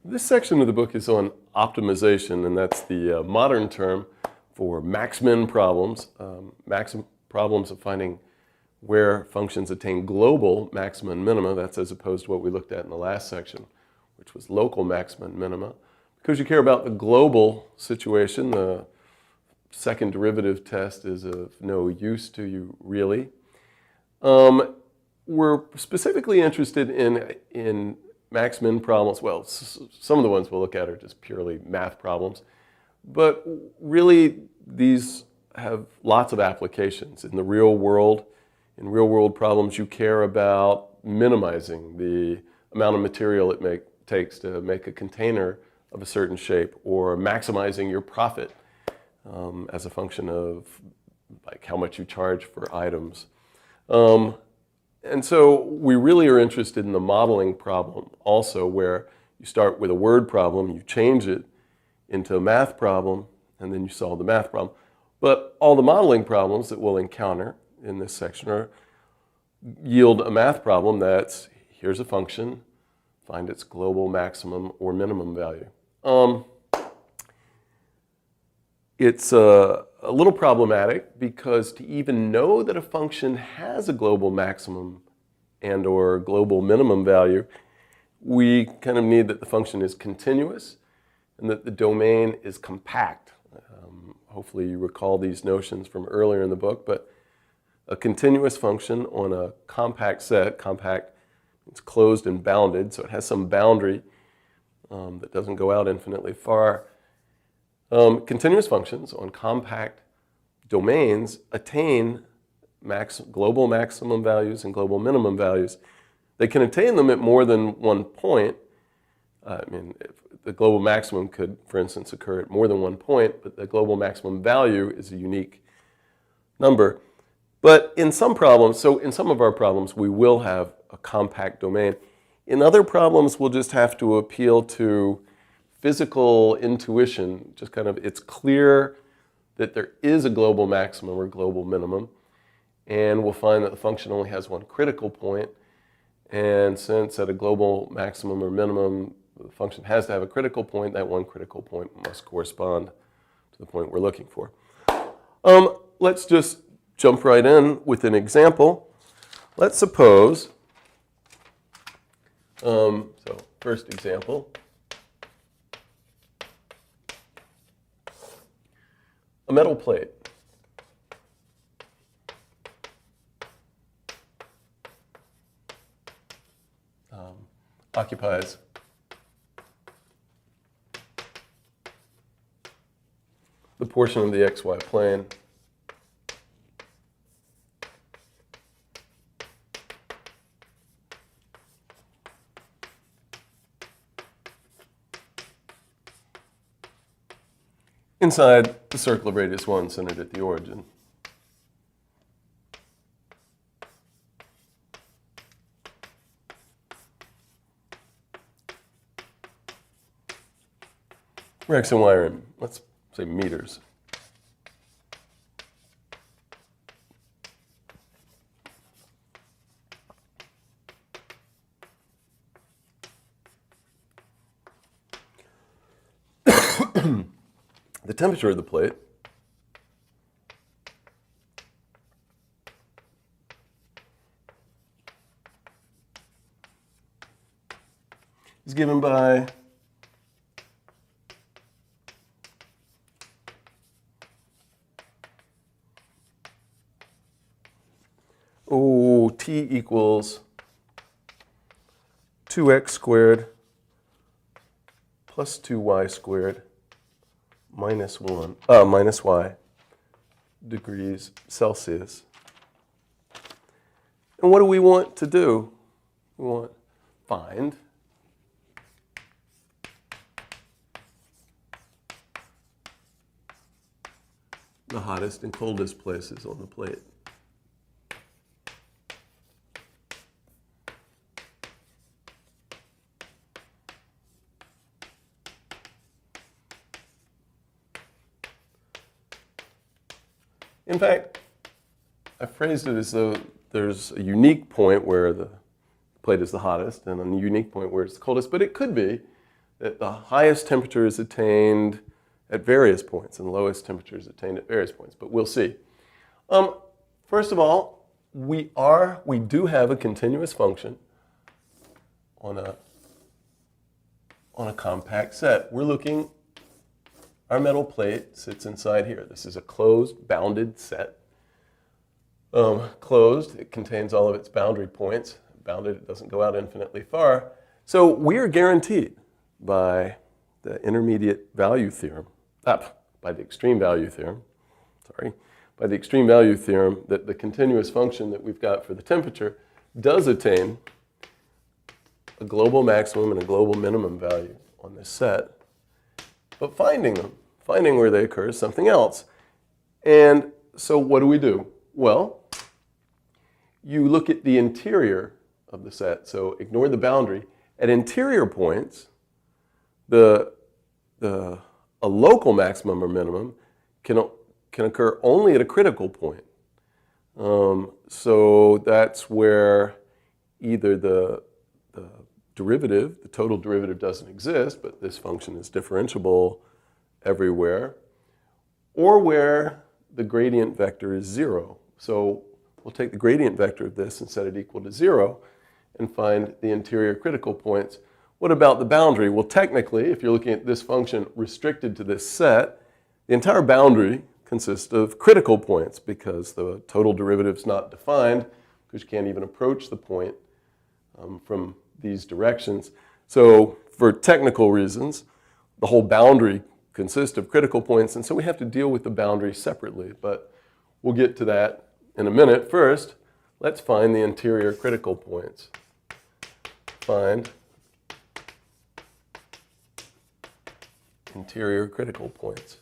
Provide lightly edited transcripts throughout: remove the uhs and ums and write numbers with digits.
This section of the book is on optimization, and that's the modern term for max-min problems. Problems of finding where functions attain global maxima and minima. That's as opposed to what we looked at in the last section, which was local maxima and minima. Because you care about the global situation, the second derivative test is of no use to you, really. We're specifically interested in max-min problems. Well, some of the ones we'll look at are just purely math problems. But really, these have lots of applications. In the real world, in real-world problems, you care about minimizing the amount of material it takes to make a container of a certain shape, or maximizing your profit as a function of like how much you charge for items. And so we really are interested in the modeling problem also, where you start with a word problem, you change it into a math problem, and then you solve the math problem. But all the modeling problems that we'll encounter in this section yield a math problem that's, here's a function, find its global maximum or minimum value. It's a little problematic because to even know that a function has a global maximum and or global minimum value, we kind of need that the function is continuous and that the domain is compact. Hopefully you recall these notions from earlier in the book, but a continuous function on a compact set, compact, it's closed and bounded, so it has some boundary that doesn't go out infinitely far. Continuous functions on compact domains attain global maximum values and global minimum values. They can attain them at more than one point. The global maximum could, for instance, occur at more than one point, but the global maximum value is a unique number. But in some problems, so in some of our problems, we will have a compact domain. In other problems, we'll just have to appeal to physical intuition, just kind of, it's clear that there is a global maximum or global minimum, and we'll find that the function only has one critical point, and since at a global maximum or minimum, the function has to have a critical point, that one critical point must correspond to the point we're looking for. Let's just jump right in with an example. Let's suppose, so first example, a metal plate. Occupies the portion of the xy plane inside the circle of radius 1 centered at the origin. Where x and y are in, let's say, meters. The temperature of the plate is given by T equals 2x squared plus 2y squared minus y degrees Celsius. And what do we want to do? We want to find the hottest and coldest places on the plate. In fact, I phrased it as though there's a unique point where the plate is the hottest and a unique point where it's the coldest, but it could be that the highest temperature is attained at various points and the lowest temperature is attained at various points, but we'll see. First of all, we do have a continuous function on a compact set. We're looking, our metal plate sits inside here. This is a closed, bounded set. Closed, it contains all of its boundary points. Bounded, it doesn't go out infinitely far. So we are guaranteed by the intermediate value theorem, by the extreme value theorem, by the extreme value theorem that the continuous function that we've got for the temperature does attain a global maximum and a global minimum value on this set. But finding where they occur is something else. And so what do? Well, you look at the interior of the set, so ignore the boundary. At interior points, a local maximum or minimum can occur only at a critical point. So that's where either the derivative, the total derivative doesn't exist, but this function is differentiable everywhere, or where the gradient vector is 0. So we'll take the gradient vector of this and set it equal to 0 and find the interior critical points. What about the boundary? Well, technically, if you're looking at this function restricted to this set, the entire boundary consists of critical points because the total derivative is not defined because you can't even approach the point from these directions. So for technical reasons, the whole boundary consists of critical points, and so we have to deal with the boundary separately, but we'll get to that in a minute. First, let's find the interior critical points. Find interior critical points.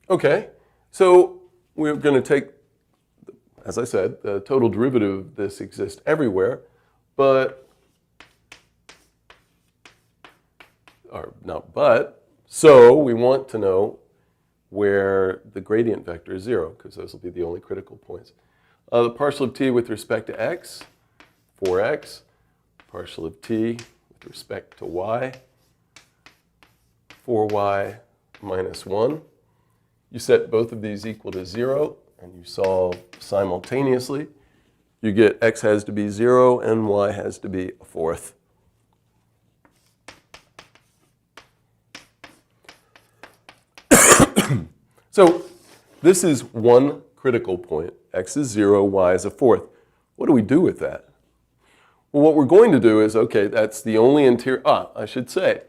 Okay, so we're going to take, as I said, the total derivative of this exists everywhere, so we want to know where the gradient vector is 0, because those will be the only critical points. The partial of t with respect to x, 4x, partial of t with respect to y, 4y minus 1. You set both of these equal to 0, and you solve simultaneously. You get x has to be 0 and y has to be a fourth. So this is one critical point. X is 0, y is a fourth. What do we do with that? Well, what we're going to do is, okay, that's the only interior, I should say,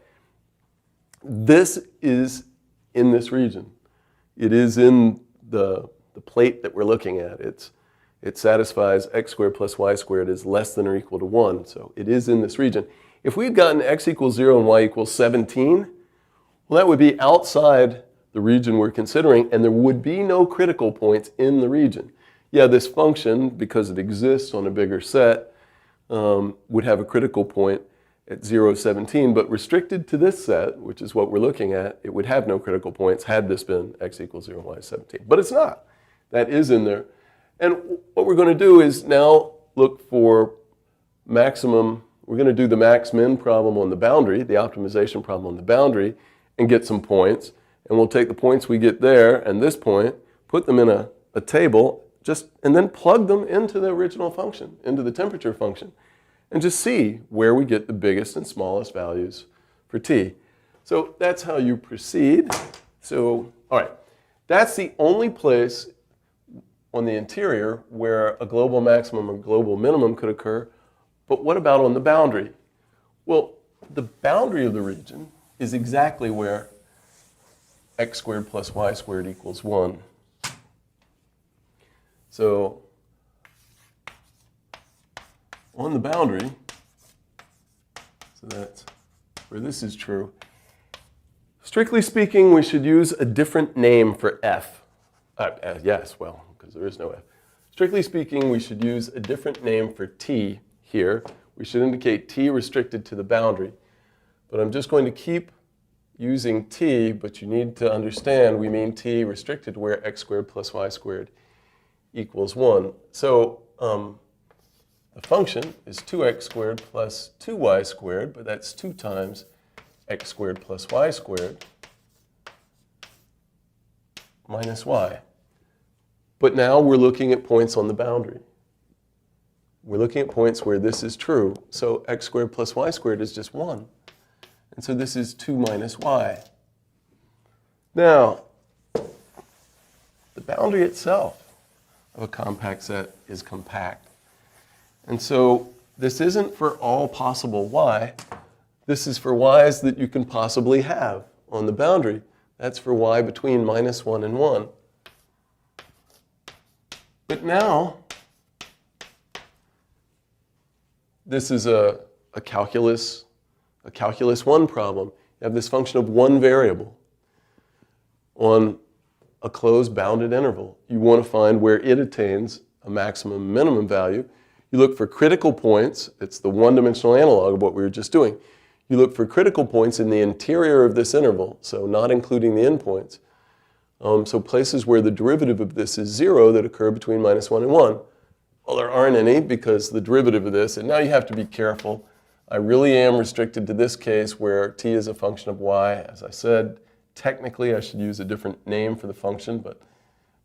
this is in this region. It is in the plate that we're looking at. It satisfies x squared plus y squared is less than or equal to 1, so it is in this region. If we had gotten x equals 0 and y equals 17, well, that would be outside the region we're considering, and there would be no critical points in the region. Yeah, this function, because it exists on a bigger set, would have a critical point at 0, 17, but restricted to this set, which is what we're looking at, it would have no critical points had this been x equals 0, y is 17. But it's not. That is in there. And what we're going to do is now look for maximum. We're going to do the max-min problem on the boundary, the optimization problem on the boundary, and get some points. And we'll take the points we get there and this point, put them in a table, and then plug them into the original function, into the temperature function, and just see where we get the biggest and smallest values for t. So that's how you proceed. So, all right, that's the only place on the interior where a global maximum or global minimum could occur. But what about on the boundary? Well, the boundary of the region is exactly where x squared plus y squared equals 1. So on the boundary, so that's where this is true. Strictly speaking, we should use a different name for f. Yes, well, because there is no f. Strictly speaking, we should use a different name for t here. We should indicate t restricted to the boundary. But I'm just going to keep using t, but you need to understand we mean t restricted where x squared plus y squared equals 1. So the function is 2x squared plus 2y squared, but that's 2 times x squared plus y squared minus y. But now we're looking at points on the boundary. We're looking at points where this is true. So x squared plus y squared is just 1. And so this is 2 minus y. Now, the boundary itself of a compact set is compact. And so this isn't for all possible y. This is for y's that you can possibly have on the boundary. That's for y between minus 1 and 1. But now, this is a calculus 1 problem. You have this function of one variable on a closed bounded interval. You want to find where it attains a maximum minimum value. You look for critical points. It's the one-dimensional analog of what we were just doing. You look for critical points in the interior of this interval, so not including the endpoints. So places where the derivative of this is 0 that occur between minus 1 and 1. Well, there aren't any because the derivative of this, and now you have to be careful. I really am restricted to this case where t is a function of y. As I said, technically I should use a different name for the function, but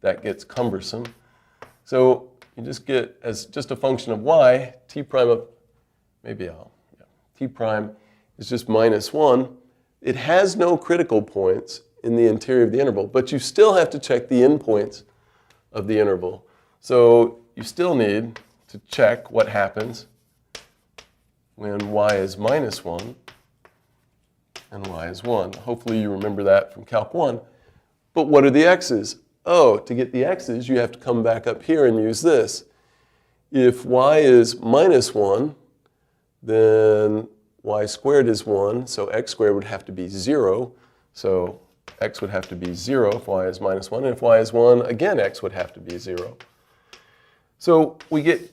that gets cumbersome. So you just get as just a function of y, t prime of, t prime is just minus 1. It has no critical points in the interior of the interval, but you still have to check the endpoints of the interval. So you still need to check what happens when y is minus 1 and y is 1. Hopefully you remember that from Calc 1. But what are the x's? Oh, to get the x's, you have to come back up here and use this. If y is minus 1, then y squared is 1, so x squared would have to be 0. So x would have to be 0 if y is minus 1. And if y is 1, again, x would have to be 0. So we get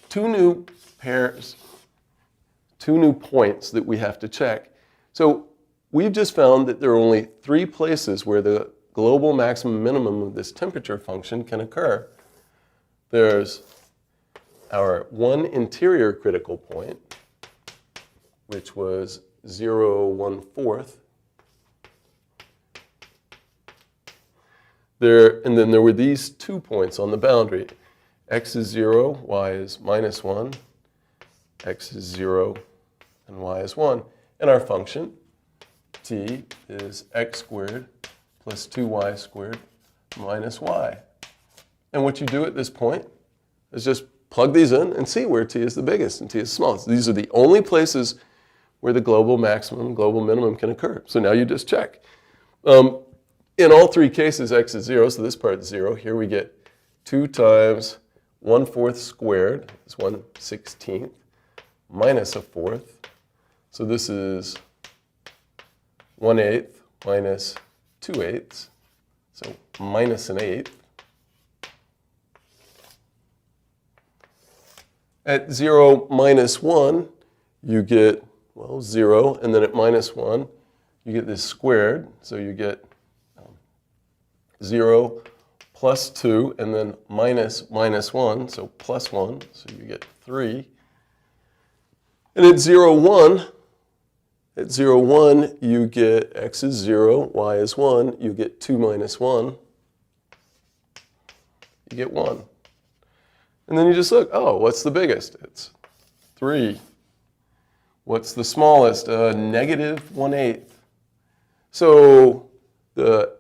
two new pairs, two new points that we have to check. So we've just found that there are only 3 places where the global maximum minimum of this temperature function can occur. There's our one interior critical point, which was 0, 1/4. And then there were these 2 points on the boundary. X is 0, y is minus 1, x is 0, and y is 1. And our function, t, is x squared plus 2y squared minus y. And what you do at this point is just plug these in and see where t is the biggest and t is the smallest. These are the only places where the global maximum, global minimum can occur. So now you just check. In all 3 cases, x is 0, so this part is 0. Here we get 2 times 1/4 squared is 1/16 minus 1/4. So this is 1/8 minus 2/8, so minus 1/8. At 0 minus 1, you get, well, 0, and then at minus 1, you get this squared, so you get 0 plus 2, and then minus 1, so plus 1, so you get 3. And at 0, 1, you get x is 0, y is 1, you get 2 minus 1, you get 1. And then you just look, oh, what's the biggest? It's 3. What's the smallest? Negative 1/8. So the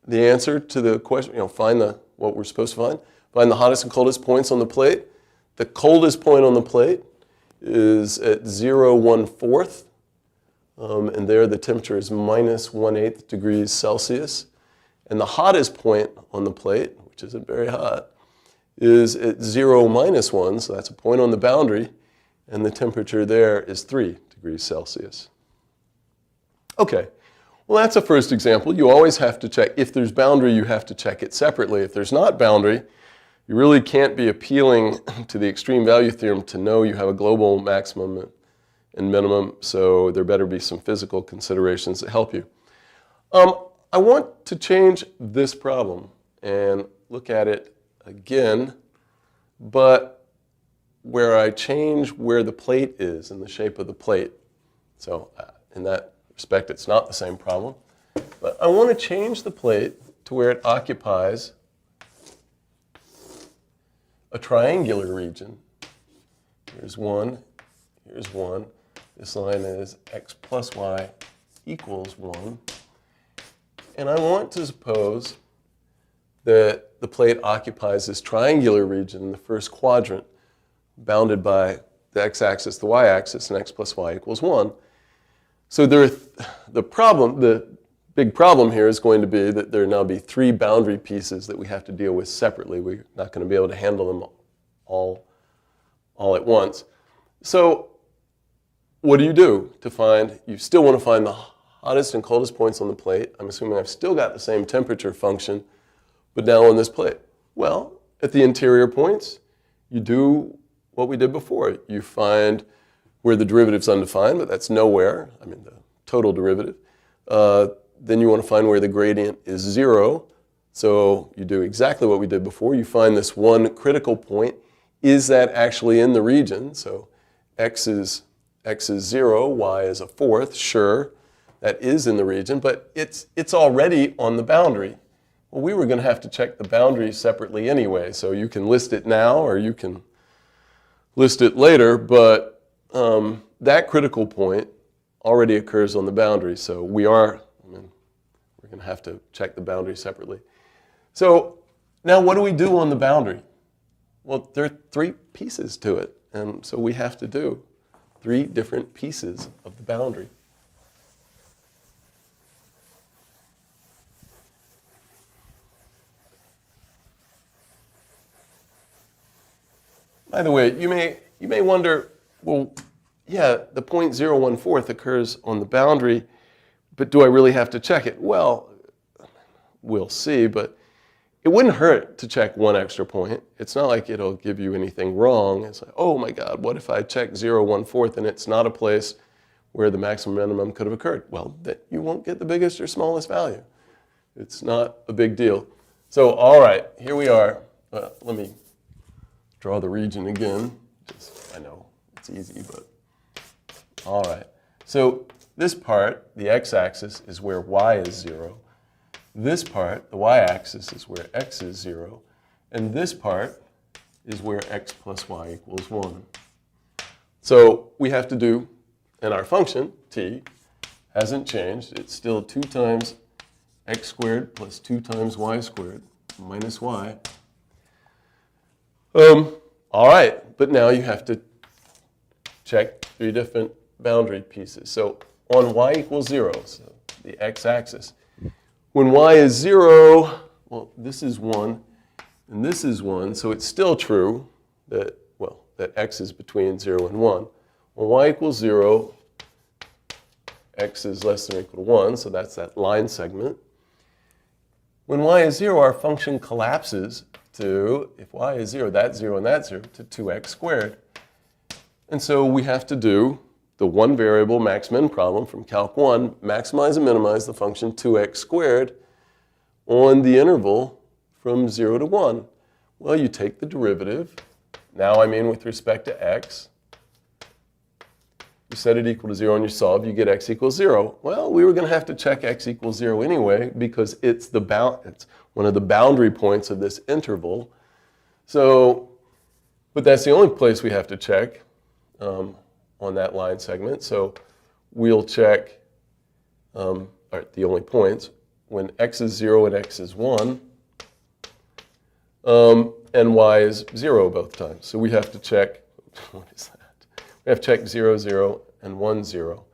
answer to the question, find what we're supposed to find the hottest and coldest points on the plate. The coldest point on the plate is at 0, 1/4. And there the temperature is minus 1/8 degrees Celsius. And the hottest point on the plate, which isn't very hot, is at 0, minus 1. So that's a point on the boundary. And the temperature there is 3 degrees Celsius. Okay. Well, that's a first example. You always have to check. If there's boundary, you have to check it separately. If there's not boundary, you really can't be appealing to the extreme value theorem to know you have a global maximum and minimum, so there better be some physical considerations that help you. I want to change this problem and look at it again, but where I change where the plate is and the shape of the plate. So in that respect, it's not the same problem. But I want to change the plate to where it occupies a triangular region. Here's one, here's one. This line is x plus y equals 1. And I want to suppose that the plate occupies this triangular region in the first quadrant, bounded by the x-axis, the y-axis, and x plus y equals 1. So the big problem here is going to be that there now be 3 boundary pieces that we have to deal with separately. We're not going to be able to handle them all at once. So what do you do to find, you still want to find the hottest and coldest points on the plate. I'm assuming I've still got the same temperature function, but now on this plate. Well, at the interior points, you do what we did before. You find where the derivative's undefined, but that's nowhere. I mean, the total derivative. Then you want to find where the gradient is 0. So you do exactly what we did before. You find this one critical point. Is that actually in the region? So x is 0, y is a fourth. Sure, that is in the region, but it's already on the boundary. Well, we were going to have to check the boundary separately anyway, so you can list it now or you can list it later, but that critical point already occurs on the boundary, so we're going to have to check the boundary separately. So now what do we do on the boundary? Well, there are 3 pieces to it, and so we have to do 3 different pieces of the boundary. By the way, you may wonder, well, yeah, the point 0.1/4 occurs on the boundary, but do I really have to check it? Well, we'll see, but it wouldn't hurt to check 1 extra point. It's not like it'll give you anything wrong. It's like, oh my God, what if I check 0.1/4 and it's not a place where the maximum minimum could have occurred? Well, then you won't get the biggest or smallest value. It's not a big deal. So, all right, here we are. Let me draw the region again. I know it's easy, but all right. So this part, the x-axis, is where y is 0. This part, the y-axis, is where x is 0. And this part is where x plus y equals 1. So we have to do, and our function, t, hasn't changed. It's still 2 times x squared plus 2 times y squared minus y. All right, but now you have to check 3 different boundary pieces. So on y equals 0, so the x-axis, when y is 0, well, this is 1, and this is 1, so it's still true that, well, that x is between 0 and 1. When y equals 0, x is less than or equal to 1, so that's that line segment. When y is 0, our function collapses to, if y is 0, that's 0 and that's 0, to 2x squared. And so we have to do the one variable max-min problem from Calc 1, maximize and minimize the function 2x squared on the interval from 0 to 1. Well, you take the derivative. Now I mean with respect to x. You set it equal to 0 and you solve, you get x equals 0. Well, we were going to have to check x equals 0 anyway because it's one of the boundary points of this interval. So, but that's the only place we have to check on that line segment. So we'll check the only points when x is 0 and x is 1, and y is 0 both times. So we have to check, what is that? We have to check 0, 0, and 1, 0.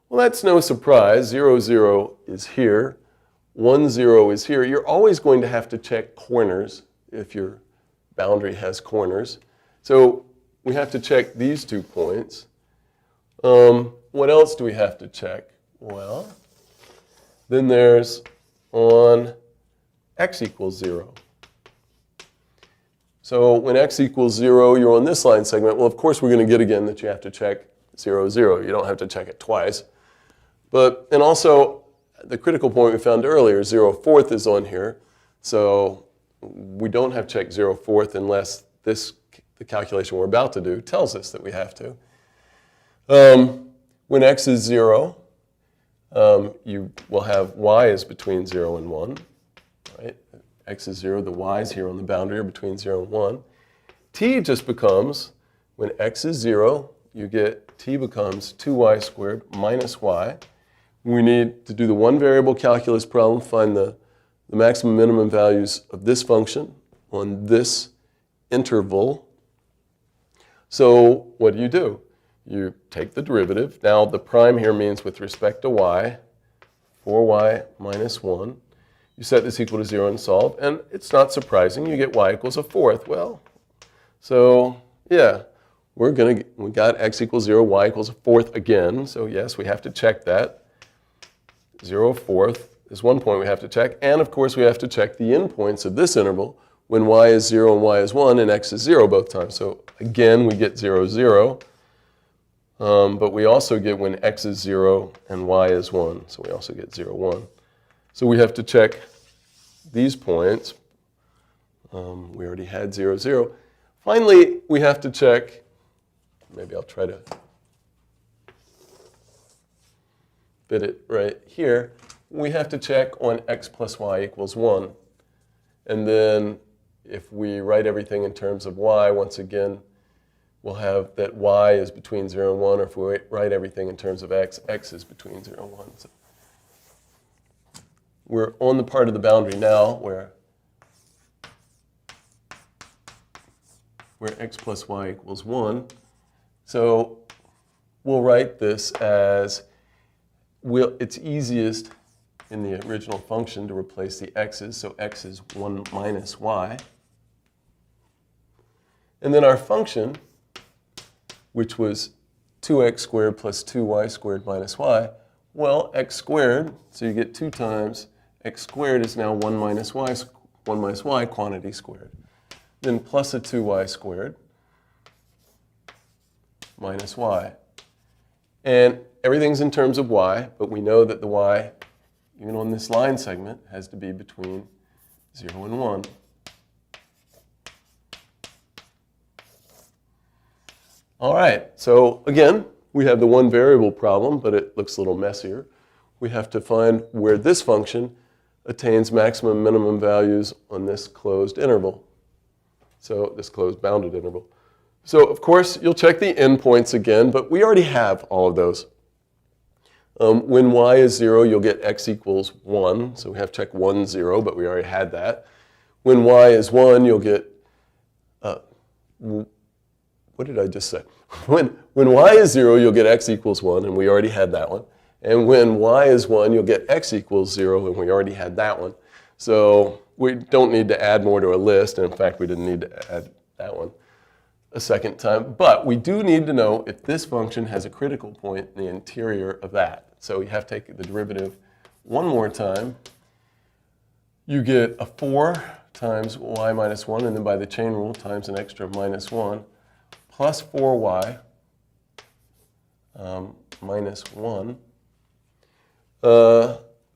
Well, that's no surprise. 0, 0 is here. 1, 0 is here. You're always going to have to check corners if your boundary has corners. So we have to check these 2 points. What else do we have to check? Well, then there's on x equals 0. So when x equals 0, you're on this line segment. Well, of course, we're going to get again that you have to check 0, 0. You don't have to check it twice. And also, the critical point we found earlier, 0/4 is on here. So we don't have check 0 fourth unless the calculation we're about to do tells us that we have to. When x is 0, you will have y is between 0 and 1. Right? X is 0, the y's here on the boundary are between 0 and 1. T just becomes, when x is 0, you get t becomes 2y squared minus y. We need to do the one variable calculus problem, find the maximum minimum values of this function on this interval. So what do? You take the derivative. Now the prime here means with respect to y, 4y minus 1. You set this equal to 0 and solve, and it's not surprising. You get y equals a fourth. Well, so yeah, we got x equals 0, y equals a fourth again. So yes, we have to check that. 0 fourth is one point we have to check. And of course, we have to check the endpoints of this interval when y is 0 and y is 1 and x is 0 both times. So again, we get 0, 0. But we also get when x is 0 and y is 1. So we also get 0, 1. So we have to check these points. We already had 0, 0. Finally, we have to check, maybe I'll try to fit it right here. We have to check on x plus y equals 1. And then if we write everything in terms of y, once again, we'll have that y is between 0 and 1, or if we write everything in terms of x, x is between 0 and 1. So we're on the part of the boundary now where x plus y equals 1. So we'll write this as, it's easiest in the original function to replace the x's, so x is 1 minus y. And then our function, which was 2x squared plus 2y squared minus y, well, x squared, so you get 2 times x squared is now 1 minus y quantity squared. Then plus a 2y squared minus y. And everything's in terms of y, but we know that the y, even on this line segment, has to be between 0 and 1. All right, so again, we have the one variable problem, but it looks a little messier. We have to find where this function attains maximum minimum values on this closed interval. So this closed bounded interval. So of course, you'll check the endpoints again, but we already have all of those. When y is 0, you'll get x equals 1. So we have to check 1, 0, but we already had that. When y is 1, you'll get, what did I just say? When y is 0, you'll get x equals 1, and we already had that one. And when y is 1, you'll get x equals 0, and we already had that one. So we don't need to add more to a list, and in fact, we didn't need to add that one a second time. But we do need to know if this function has a critical point in the interior of that. So you have to take the derivative one more time. You get a 4 times y minus 1, and then by the chain rule times an extra minus 1, plus 4y minus 1.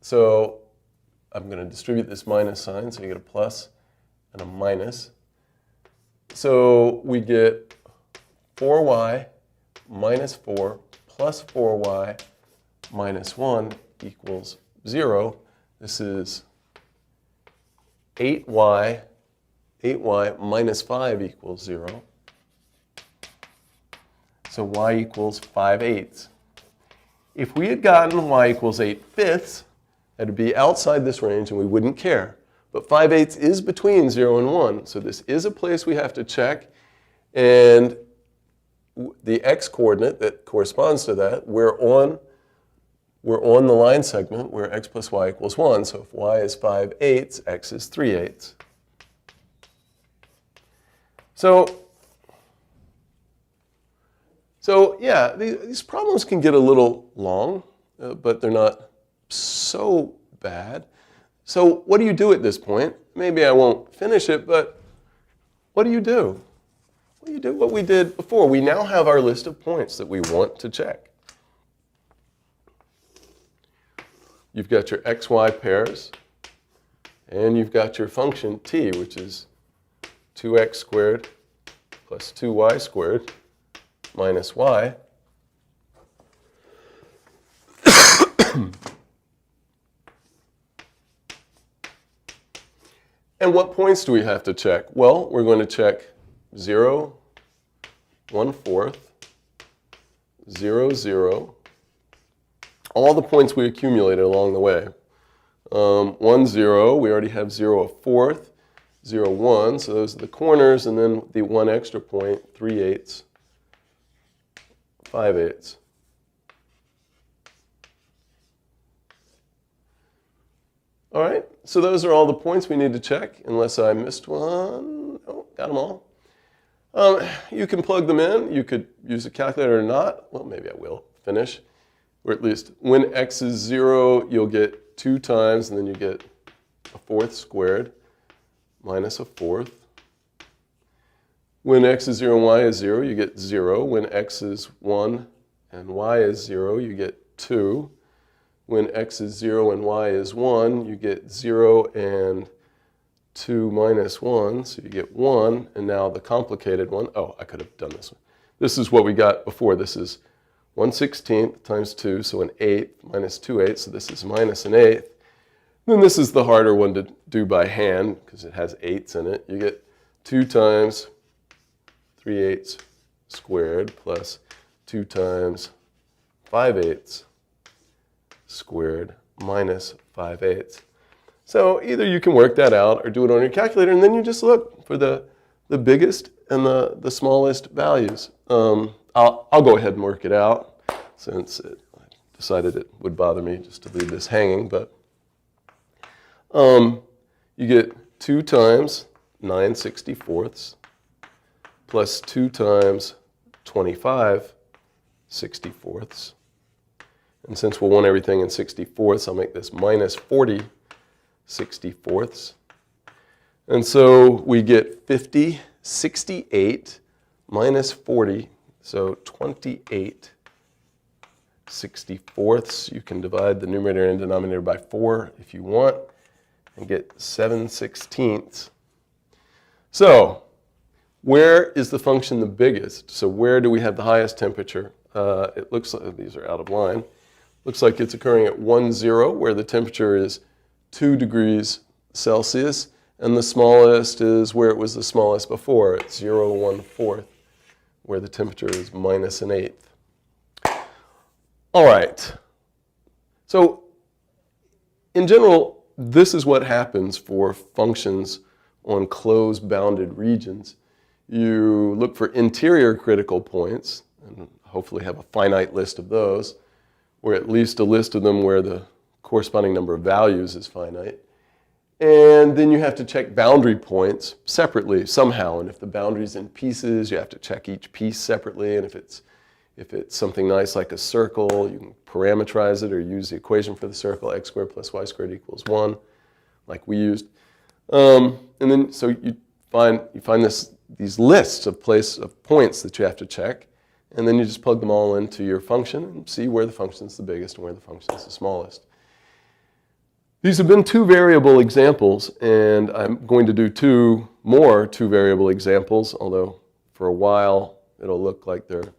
So I'm going to distribute this minus sign, so you get a plus and a minus. So we get 4y minus 4 plus 4y minus 1 equals 0. This is 8y minus 5 equals 0. So y equals 5/8. If we had gotten y equals 8/5, that would be outside this range and we wouldn't care. But 5/8 is between 0 and 1, so this is a place we have to check. And the x-coordinate that corresponds to that, we're on the line segment where x plus y equals 1. So if y is 5/8, x is 3/8. So yeah, these problems can get a little long, but they're not so bad. So what do you do at this point? Maybe I won't finish it, but what do you do? Well, you do what we did before. We now have our list of points that we want to check. You've got your xy pairs. And you've got your function t, which is 2x squared plus 2y squared minus y. And what points do we have to check? Well, we're going to check 0, 1/4, 0, 0, all the points we accumulated along the way. 1, 0, we already have 0, 1/4, 0, 1, so those are the corners, and then the one extra point, 3/8, 5/8. All right, so those are all the points we need to check, unless I missed one. Oh, got them all. You can plug them in. You could use a calculator or not. Well, maybe I will finish. Or at least when x is 0, you'll get 2 times, and then you get 1/4 squared minus 1/4. When x is 0 and y is 0, you get 0. When x is 1 and y is 0, you get 2. When x is 0 and y is 1, you get 0 and 2 minus 1, so you get 1. And now the complicated one, oh, I could have done this one. This is what we got before. This is 1/16 times 2, so an 1/8 minus 2/8, so this is minus an 1/8. Then this is the harder one to do by hand because it has 8s in it. You get 2 times 3/8 squared plus 2 times 5/8 squared minus 5/8. So either you can work that out or do it on your calculator, and then you just look for the biggest and the smallest values. I'll go ahead and work it out since I decided it would bother me just to leave this hanging. But you get 2 times 9/64 plus 2 times 25/64. And since we'll want everything in 64ths, I'll make this minus 40/64. And so we get 50/68 minus 40, so 28/64. You can divide the numerator and denominator by 4 if you want and get 7/16. So where is the function the biggest? So where do we have the highest temperature? It looks like these are out of line. Looks like it's occurring at 1, 0, where the temperature is 2 degrees Celsius, and the smallest is where it was the smallest before, at 0, 1/4, where the temperature is minus an 1/8. All right. So in general, this is what happens for functions on closed bounded regions. You look for interior critical points, and hopefully have a finite list of those, or at least a list of them where the corresponding number of values is finite. And then you have to check boundary points separately somehow. And if the boundary's in pieces, you have to check each piece separately. And if it's something nice like a circle, you can parameterize it or use the equation for the circle, x squared plus y squared equals 1, like we used. And then so you find these lists of points that you have to check. And then you just plug them all into your function and see where the function is the biggest and where the function is the smallest. These have been 2 variable examples, and I'm going to do 2 more 2 variable examples, although for a while it'll look like they're,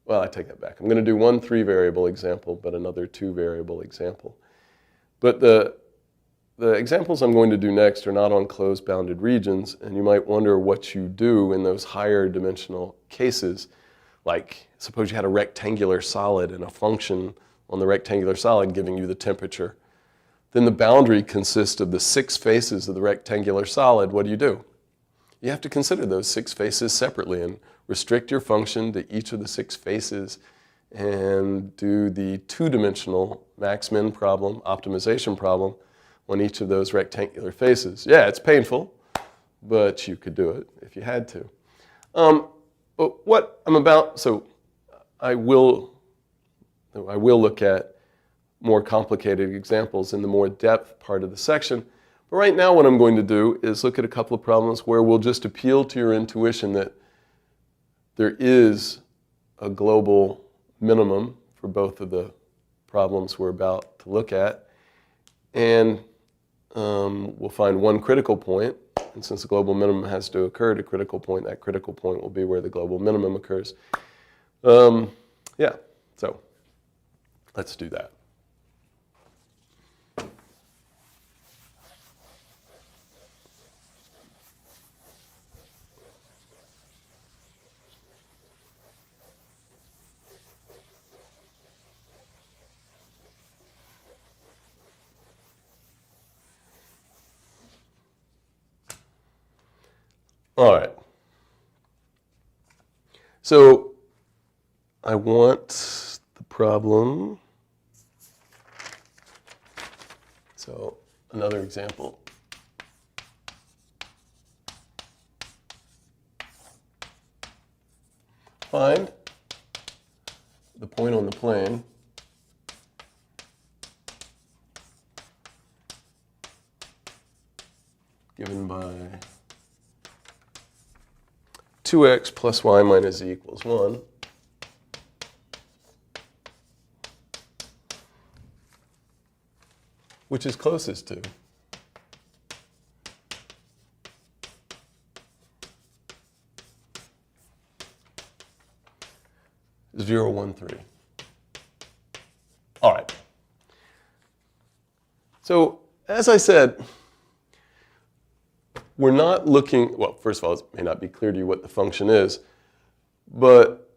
well, I take that back. I'm going to do 1 3 variable example, but another 2 variable example. But the examples I'm going to do next are not on closed bounded regions, and you might wonder what you do in those higher dimensional cases. Like, suppose you had a rectangular solid and a function on the rectangular solid giving you the temperature. Then the boundary consists of the 6 faces of the rectangular solid. What do? You have to consider those 6 faces separately and restrict your function to each of the 6 faces and do the 2-dimensional max-min problem, optimization problem, on each of those rectangular faces. Yeah, it's painful, but you could do it if you had to. But what I'm about, so I will look at more complicated examples in the more depth part of the section. But right now what I'm going to do is look at a couple of problems where we'll just appeal to your intuition that there is a global minimum for both of the problems we're about to look at. And we'll find one critical point. And since the global minimum has to occur at a critical point, that critical point will be where the global minimum occurs. Yeah, so let's do that. All right. So I want the problem. So another example. Find the point on the plane given by 2x plus y minus z equals 1. Which is closest to 0, 1, 3. All right. So as I said, we're not looking, well, first of all, it may not be clear to you what the function is, but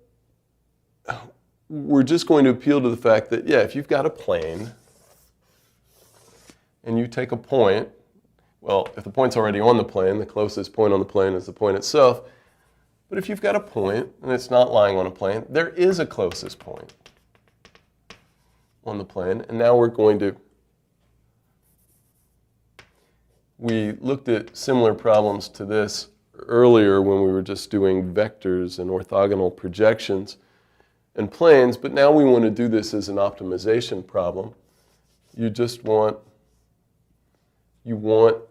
we're just going to appeal to the fact that, yeah, if you've got a plane and you take a point, well, if the point's already on the plane, the closest point on the plane is the point itself. But if you've got a point and it's not lying on a plane, there is a closest point on the plane. And now we're going to, we looked at similar problems to this earlier when we were just doing vectors and orthogonal projections and planes, but now we want to do this as an optimization problem. You just want,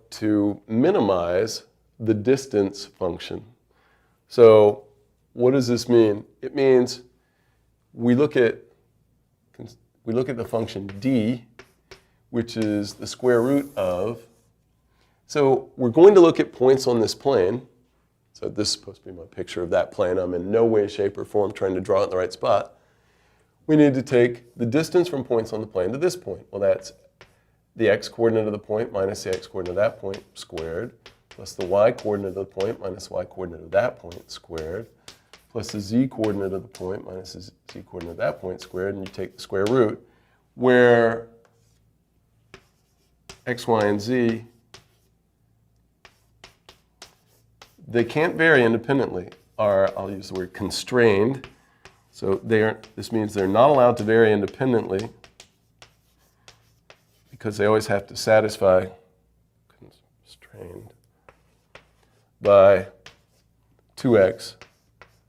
to minimize the distance function. So what does this mean? It means we look at the function d, which is the square root of. So we're going to look at points on this plane. So this is supposed to be my picture of that plane. I'm in no way, shape, or form trying to draw it in the right spot. We need to take the distance from points on the plane to this point. Well, that's the x-coordinate of the point minus the x-coordinate of that point squared, plus the y-coordinate of the point minus the y-coordinate of that point squared, plus the z-coordinate of the point minus the z-coordinate of that point squared, and you take the square root, where x, y, and z, they can't vary independently, are, I'll use the word constrained. So this means they're not allowed to vary independently because they always have to satisfy constrained by 2x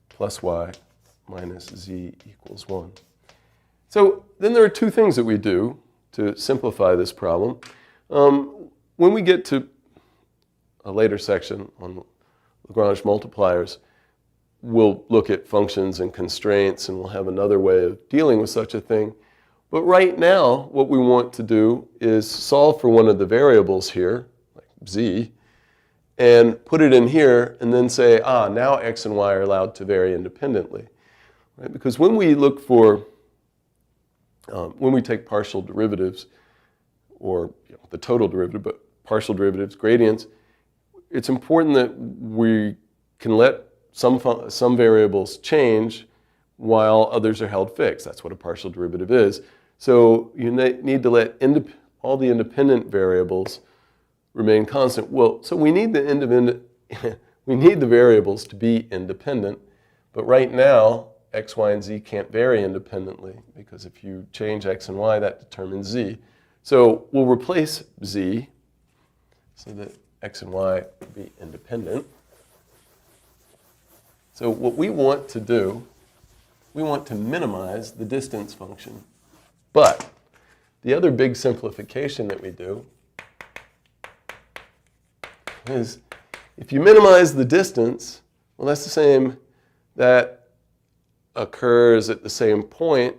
plus y minus z equals 1. So then there are two things that we do to simplify this problem. When we get to a later section on Lagrange multipliers, we'll look at functions and constraints, and we'll have another way of dealing with such a thing. But right now, what we want to do is solve for one of the variables here, like z, and put it in here, and then say, now x and y are allowed to vary independently. Right? Because when we look for, when we take partial derivatives, or the total derivative, but partial derivatives, gradients, it's important that we can let some variables change while others are held fixed. That's what a partial derivative is. So you need to let all the independent variables remain constant. Well, so we need the variables to be independent, but right now x, y, and z can't vary independently because if you change x and y, that determines z. So we'll replace z so that x and y will be independent. So what we want to do, we want to minimize the distance function. But the other big simplification that we do is if you minimize the distance, well, that's the same that occurs at the same point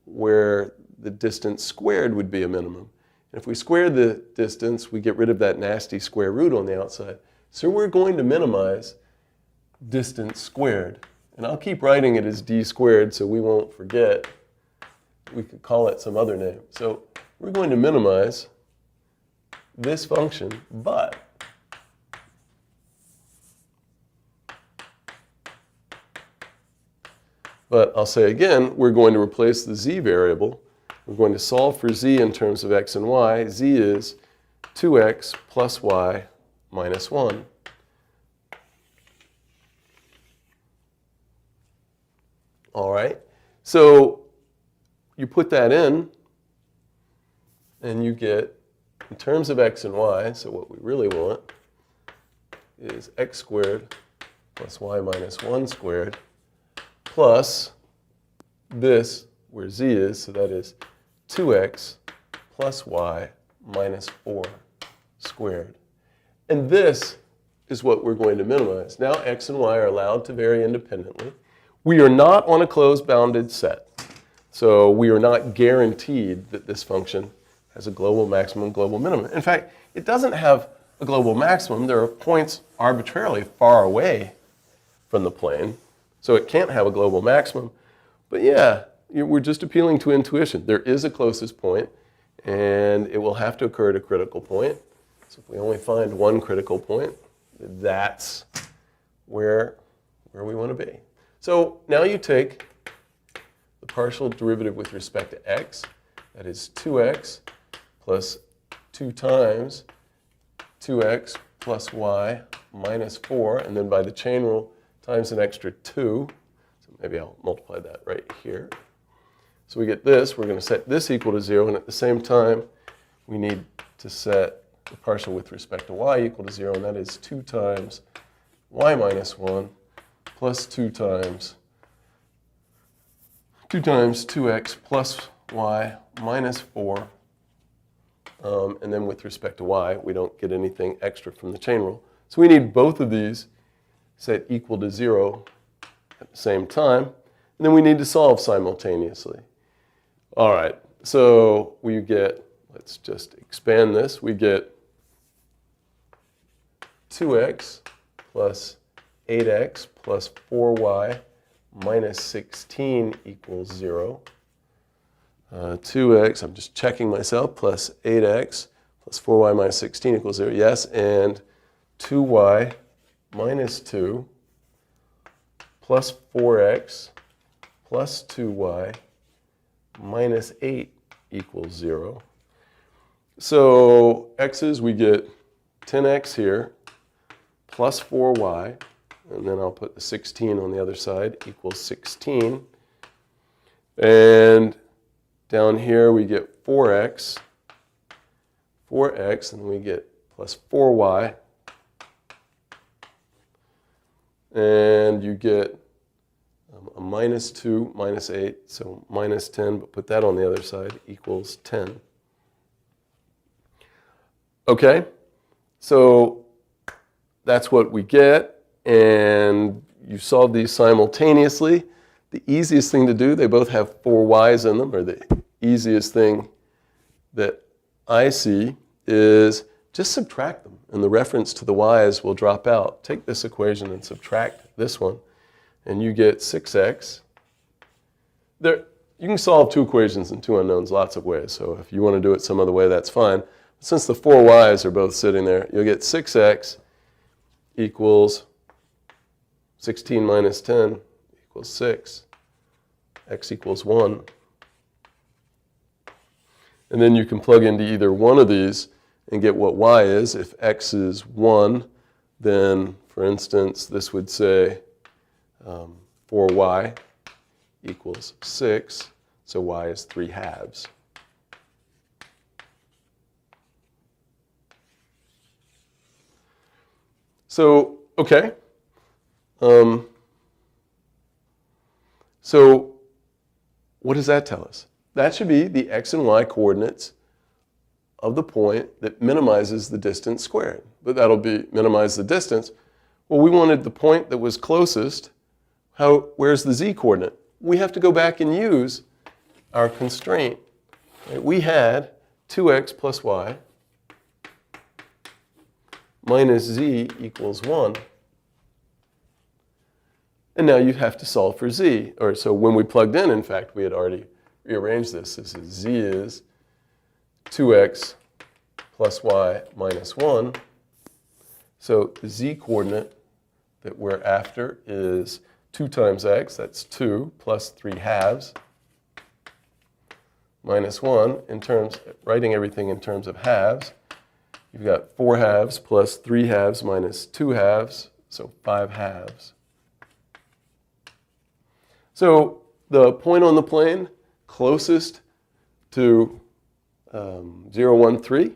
where the distance squared would be a minimum. And if we square the distance, we get rid of that nasty square root on the outside. So we're going to minimize distance squared. And I'll keep writing it as d squared so we won't forget. We could call it some other name. So we're going to minimize this function, but I'll say again, we're going to replace the z variable. We're going to solve for z in terms of x and y. Z is 2x plus y minus 1. All right, so you put that in, and you get, in terms of x and y, so what we really want is x squared plus y minus 1 squared plus this, where z is, so that is 2x plus y minus 4 squared. And this is what we're going to minimize. Now x and y are allowed to vary independently. We are not on a closed bounded set. So we are not guaranteed that this function has a global maximum, global minimum. In fact, it doesn't have a global maximum. There are points arbitrarily far away from the plane. So it can't have a global maximum. But yeah, we're just appealing to intuition. There is a closest point, and it will have to occur at a critical point. So if we only find one critical point, that's where we want to be. So now you take the partial derivative with respect to x. That is 2x plus 2 times 2x plus y minus 4. And then by the chain rule, times an extra 2. So maybe I'll multiply that right here. So we get this. We're going to set this equal to 0. And at the same time, we need to set the partial with respect to y equal to 0. And that is 2 times y minus 1 plus 2 times 2x plus y minus 4. And then with respect to y, we don't get anything extra from the chain rule. So we need both of these set equal to 0 at the same time. And then we need to solve simultaneously. All right, so we get, let's just expand this. We get 2x plus 8x plus 4y minus 16 equals 0. 2x, I'm just checking myself, plus 8x plus 4y minus 16 equals 0. Yes, and 2y minus 2 plus 4x plus 2y minus 8 equals 0. So x's, we get 10x here plus 4y, and then I'll put the 16 on the other side, equals 16. And down here we get 4x, and we get plus 4y. And you get a minus 2, minus 8, so minus 10, but put that on the other side, equals 10. Okay, so that's what we get, and you solve these simultaneously. The easiest thing to do, they both have 4 y's in them, or the easiest thing that I see is just subtract them, and the reference to the y's will drop out. Take this equation and subtract this one, and you get 6x. You can solve 2 equations and 2 unknowns lots of ways, so if you want to do it some other way, that's fine. Since the 4 y's are both sitting there, you'll get 6x equals 16 minus 10 equals 6. X equals 1. And then you can plug into either one of these and get what y is. If x is 1, then, for instance, this would say 4y equals 6, so y is 3/2. So, okay. So what does that tell us? That should be the x and y coordinates of the point that minimizes the distance squared. But that'll be minimize the distance. Well, we wanted the point that was closest. Where's the z coordinate? We have to go back and use our constraint. Right? We had 2x plus y minus z equals 1. And now you have to solve for z. Or so when we plugged in fact, we had already rearranged this. This is z is 2x plus y minus 1. So the z coordinate that we're after is 2 times x, that's 2, plus 3 halves, minus 1. In terms, writing everything in terms of halves, you've got 4 halves plus 3 halves minus 2 halves, so 5 halves. So the point on the plane closest to 0, 1, 3,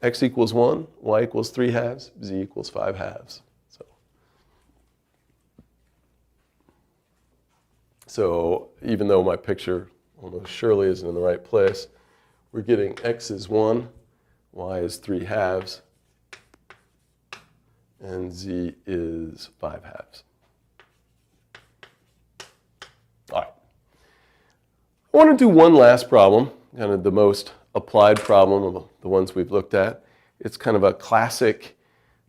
x equals 1, y equals 3 halves, z equals 5 halves. So even though my picture almost surely isn't in the right place, we're getting x is 1, y is 3 halves, and z is 5 halves. All right. I want to do one last problem, kind of the most applied problem of the ones we've looked at. It's kind of a classic,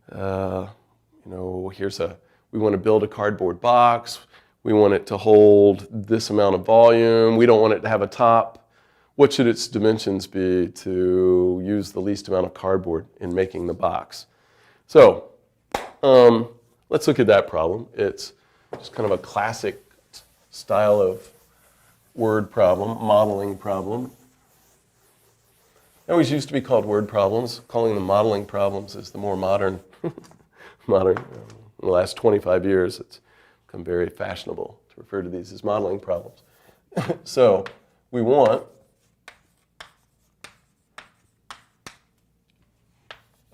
we want to build a cardboard box. We want it to hold this amount of volume. We don't want it to have a top. What should its dimensions be to use the least amount of cardboard in making the box? So let's look at that problem. It's just kind of a classic style of word problem, modeling problem. They always used to be called word problems. Calling them modeling problems is the more modern. In the last 25 years, it's become very fashionable to refer to these as modeling problems. So we want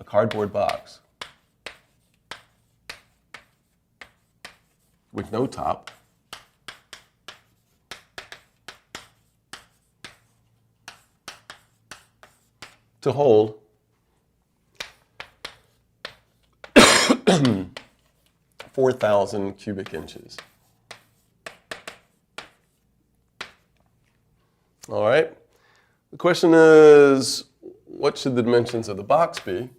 a cardboard box with no top, to hold 4,000 cubic inches. All right. The question is, what should the dimensions of the box be?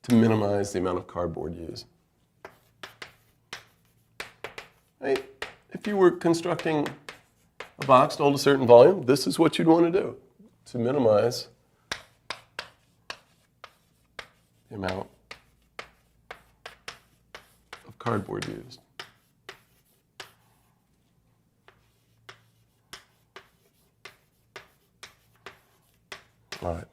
To minimize the amount of cardboard used. Right? If you were constructing a box to hold a certain volume, this is what you'd want to do to minimize the amount of cardboard used. All right.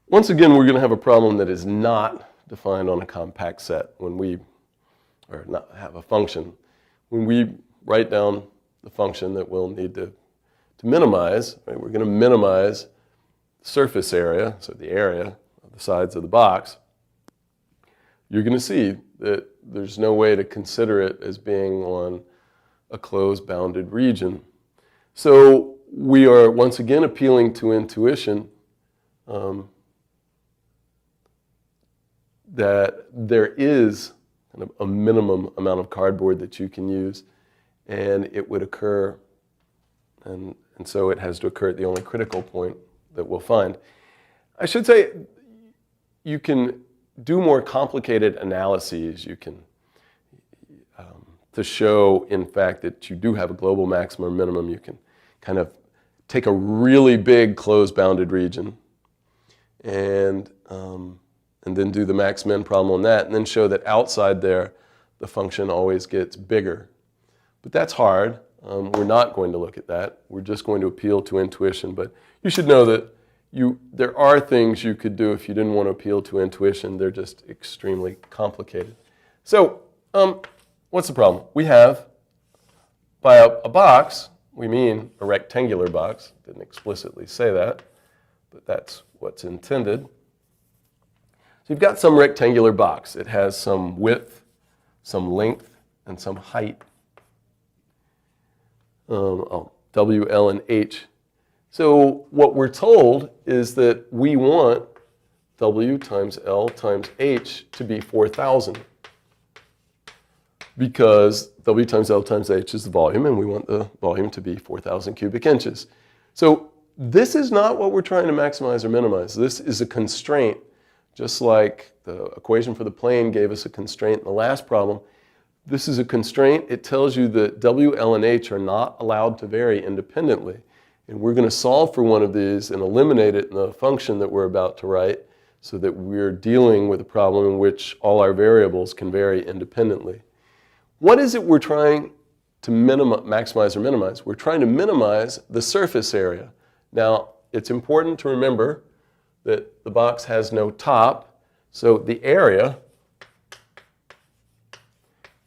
Once again, we're going to have a problem that is not defined on a compact set or not have a function. When we write down the function that we'll need to minimize, right, we're going to minimize surface area, so the area of the sides of the box. You're going to see that there's no way to consider it as being on a closed bounded region. So we are once again appealing to intuition that there is kind of a minimum amount of cardboard that you can use, and it would occur, and so it has to occur at the only critical point that we'll find. I should say you can do more complicated analyses. You can, to show, in fact, that you do have a global maximum or minimum, you can kind of take a really big closed bounded region and then do the max-min problem on that, and then show that outside there, the function always gets bigger. But that's hard. We're not going to look at that. We're just going to appeal to intuition. But you should know that there are things you could do if you didn't want to appeal to intuition. They're just extremely complicated. So what's the problem? We have, by a box, we mean a rectangular box. Didn't explicitly say that, but that's what's intended. So you've got some rectangular box. It has some width, some length, and some height. I'll W, L, and H. So what we're told is that we want W times L times H to be 4,000 because W times L times H is the volume, and we want the volume to be 4,000 cubic inches. So this is not what we're trying to maximize or minimize. This is a constraint, just like the equation for the plane gave us a constraint in the last problem. This is a constraint. It tells you that W, L, and H are not allowed to vary independently. And we're going to solve for one of these and eliminate it in the function that we're about to write so that we're dealing with a problem in which all our variables can vary independently. What is it we're trying to maximize or minimize? We're trying to minimize the surface area. Now, it's important to remember that the box has no top, so the area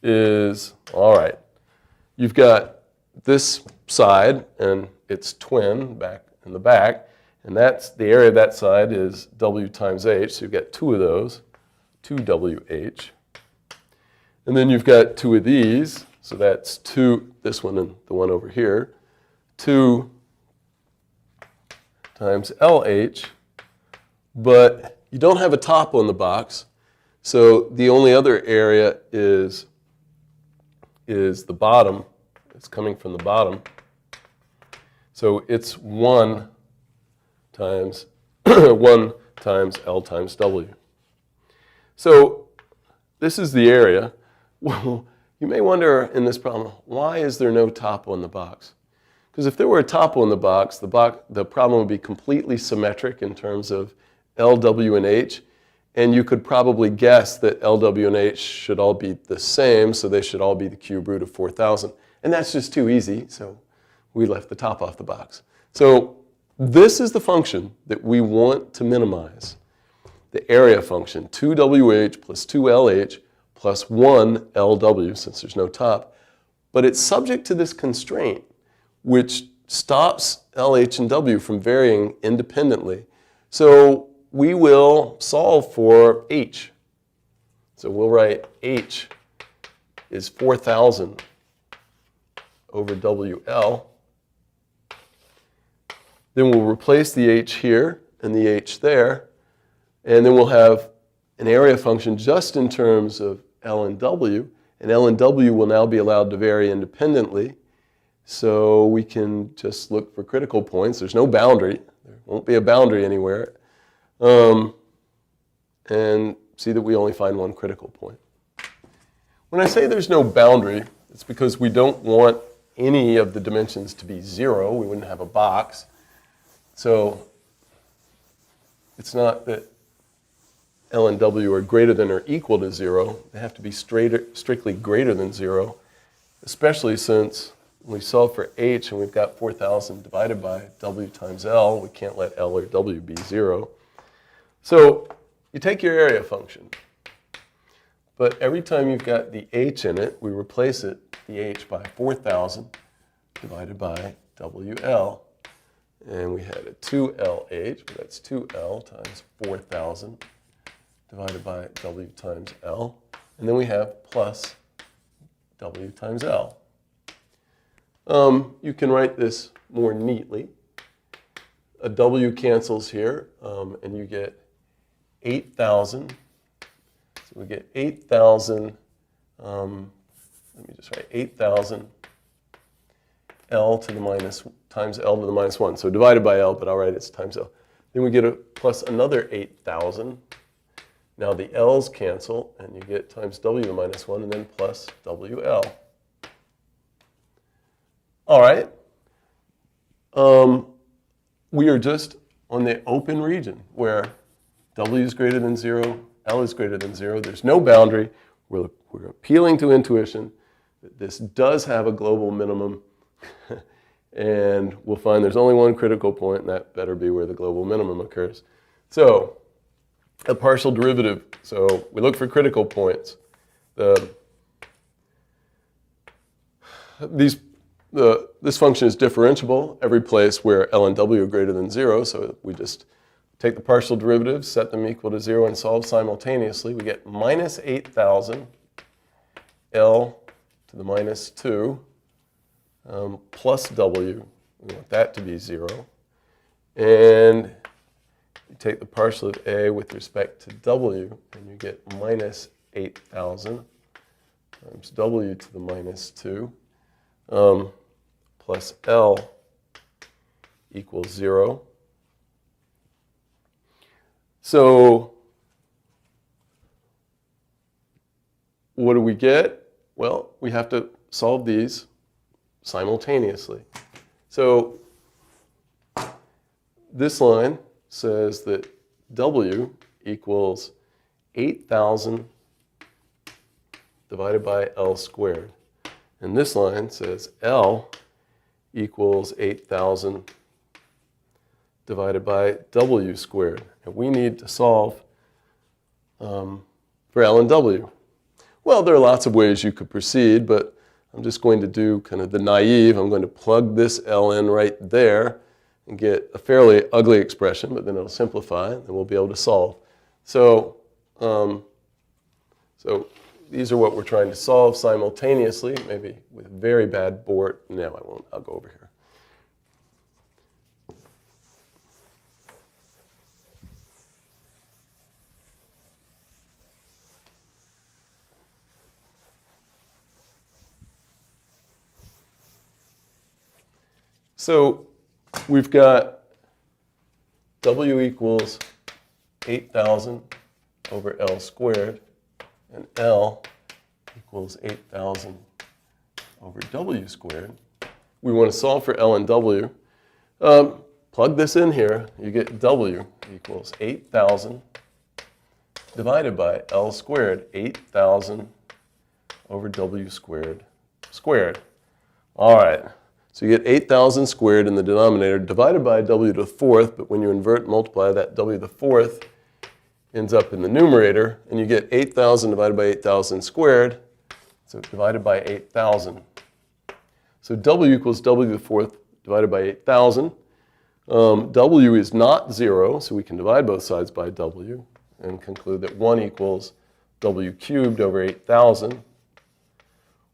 is, all right, you've got this side and its twin back in the back, and that's the area of that side is W times H, so you've got two of those, 2WH. And then you've got two of these, so that's two, this one and the one over here, 2 times LH, but you don't have a top on the box, so the only other area is the bottom. It's coming from the bottom. So it's 1 times 1 times L times W. So this is the area. Well, you may wonder in this problem, why is there no top on the box? Because if there were a top on the box, the problem would be completely symmetric in terms of L, W, and H. And you could probably guess that L, W, and H should all be the same, so they should all be the cube root of 4,000. And that's just too easy, so we left the top off the box. So this is the function that we want to minimize. The area function, 2WH plus 2LH plus 1 LW, since there's no top. But it's subject to this constraint, which stops LH and W from varying independently. So we will solve for H. So we'll write H is 4,000 over WL. Then we'll replace the H here and the H there. And then we'll have an area function just in terms of L and W. And L and W will now be allowed to vary independently. So we can just look for critical points. There's no boundary. There won't be a boundary anywhere. And see that we only find one critical point. When I say there's no boundary, it's because we don't want any of the dimensions to be 0. We wouldn't have a box. So it's not that L and W are greater than or equal to 0. They have to be strictly greater than 0, especially since when we solve for H and we've got 4,000 divided by W times L, we can't let L or W be 0. So you take your area function, but every time you've got the H in it, we replace it, the H, by 4,000 divided by WL. And we had a 2LH, but that's 2L times 4,000 divided by W times L. And then we have plus W times L. You can write this more neatly. A W cancels here, and you get 8,000. So we get 8,000, let me just write 8,000 L to the minus, times L to the minus 1. So divided by L, but I'll write it's times L. Then we get a plus another 8,000. Now the L's cancel, and you get times W to the minus 1, and then plus WL. All right. We are just on the open region where W is greater than 0, L is greater than 0. There's no boundary. We're appealing to intuition that this does have a global minimum. And we'll find there's only one critical point, and that better be where the global minimum occurs. So a partial derivative. So we look for critical points. This function is differentiable every place where L and W are greater than 0. So we just take the partial derivatives, set them equal to 0, and solve simultaneously. We get minus 8,000 L to the minus 2 plus W We want that to be 0. And you take the partial of A with respect to W, and you get minus 8,000 times W to the minus 2 plus L equals 0. So what do we get? Well, we have to solve these simultaneously. So this line says that W equals 8,000 divided by L squared. And this line says L equals 8,000 divided by W squared. And we need to solve for L and W. Well, there are lots of ways you could proceed, but I'm just going to do kind of the naive. I'm going to plug this L in right there and get a fairly ugly expression, but then it'll simplify, and we'll be able to solve. So, these are what we're trying to solve simultaneously, maybe with very bad board. No, I won't. I'll go over here. So we've got W equals 8,000 over L squared, and L equals 8,000 over W squared. We want to solve for L and W. Plug this in here. You get W equals 8,000 divided by L squared, 8,000 over W squared squared. All right. So you get 8,000 squared in the denominator divided by W to the fourth, but when you invert and multiply, that W to the fourth ends up in the numerator, and you get 8,000 divided by 8,000 squared, so divided by 8,000. So W equals W to the fourth divided by 8,000. W is not 0, so we can divide both sides by W and conclude that 1 equals W cubed over 8,000,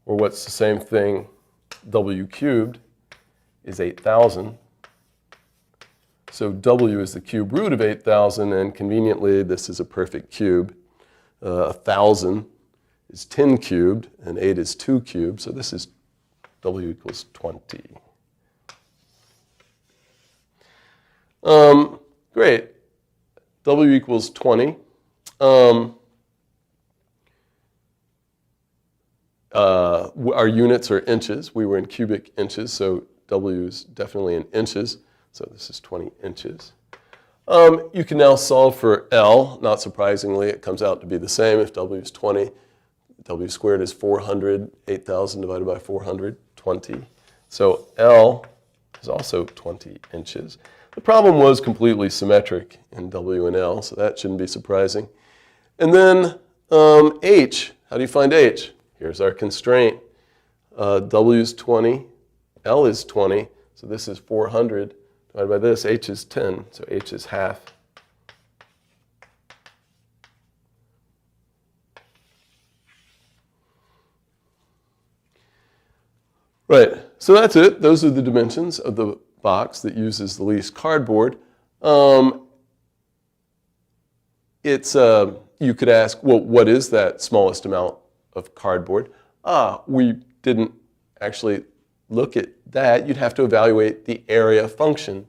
or what's the same thing, W cubed is 8,000. So W is the cube root of 8,000, and conveniently, this is a perfect cube. 1,000 is 10 cubed, and 8 is 2 cubed, so this is W equals 20. Great. W equals 20. Our units are inches. We were in cubic inches, so W is definitely in inches. So this is 20 inches. You can now solve for L. Not surprisingly, it comes out to be the same. If W is 20, W squared is 400. 8,000 divided by 400, 20. So L is also 20 inches. The problem was completely symmetric in W and L, so that shouldn't be surprising. And then H. How do you find H? Here's our constraint. W is 20, L is 20, so this is 400 divided by this. H is 10, so H is half. Right, so that's it. Those are the dimensions of the box that uses the least cardboard. You could ask, well, what is that smallest amount of cardboard? We didn't actually look at that. You'd have to evaluate the area function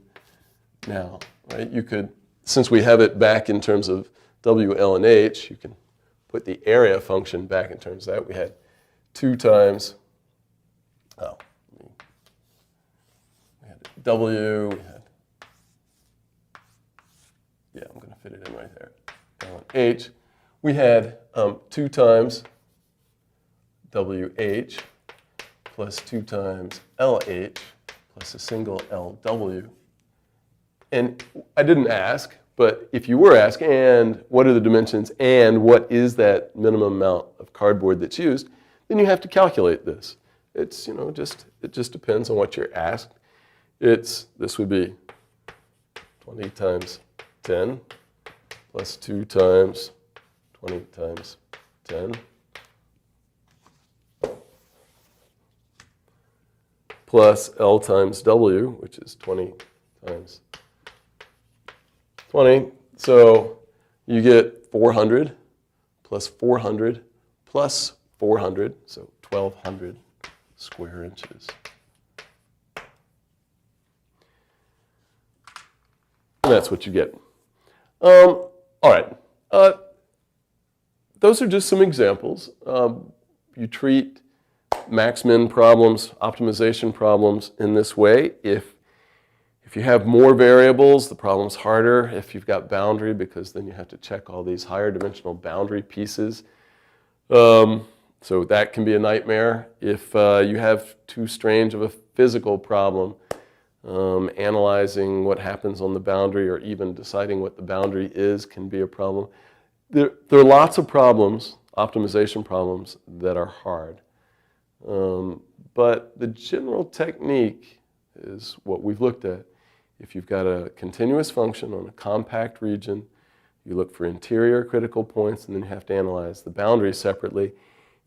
now, right? You could, since we have it back in terms of W, L, and H, you can put the area function back in terms of that. We had 2 times, we had W, we had, yeah, I'm going to fit it in right there, L and H. We had 2 times WH plus 2 times LH plus a single LW. And I didn't ask, but if you were asked, and what are the dimensions, and what is that minimum amount of cardboard that's used, then you have to calculate this. It's, it just depends on what you're asked. This would be 20 times 10 plus 2 times 20 times 10. plus L times W, which is 20 times 20. So you get 400 plus 400 plus 400, so 1,200 square inches. And that's what you get. All right. Those are just some examples. You treat max-min problems, optimization problems in this way. If you have more variables, the problem's harder. If you've got boundary, because then you have to check all these higher dimensional boundary pieces. So that can be a nightmare. If you have too strange of a physical problem, analyzing what happens on the boundary or even deciding what the boundary is can be a problem. There are lots of problems, optimization problems, that are hard. But the general technique is what we've looked at. If you've got a continuous function on a compact region, you look for interior critical points, and then you have to analyze the boundary separately.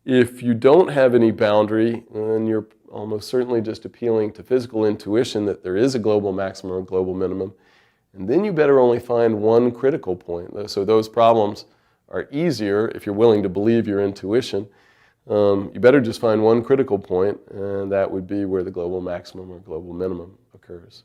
If you don't have any boundary, then you're almost certainly just appealing to physical intuition that there is a global maximum or global minimum. And then you better only find one critical point. So those problems are easier if you're willing to believe your intuition. You better just find one critical point, and that would be where the global maximum or global minimum occurs.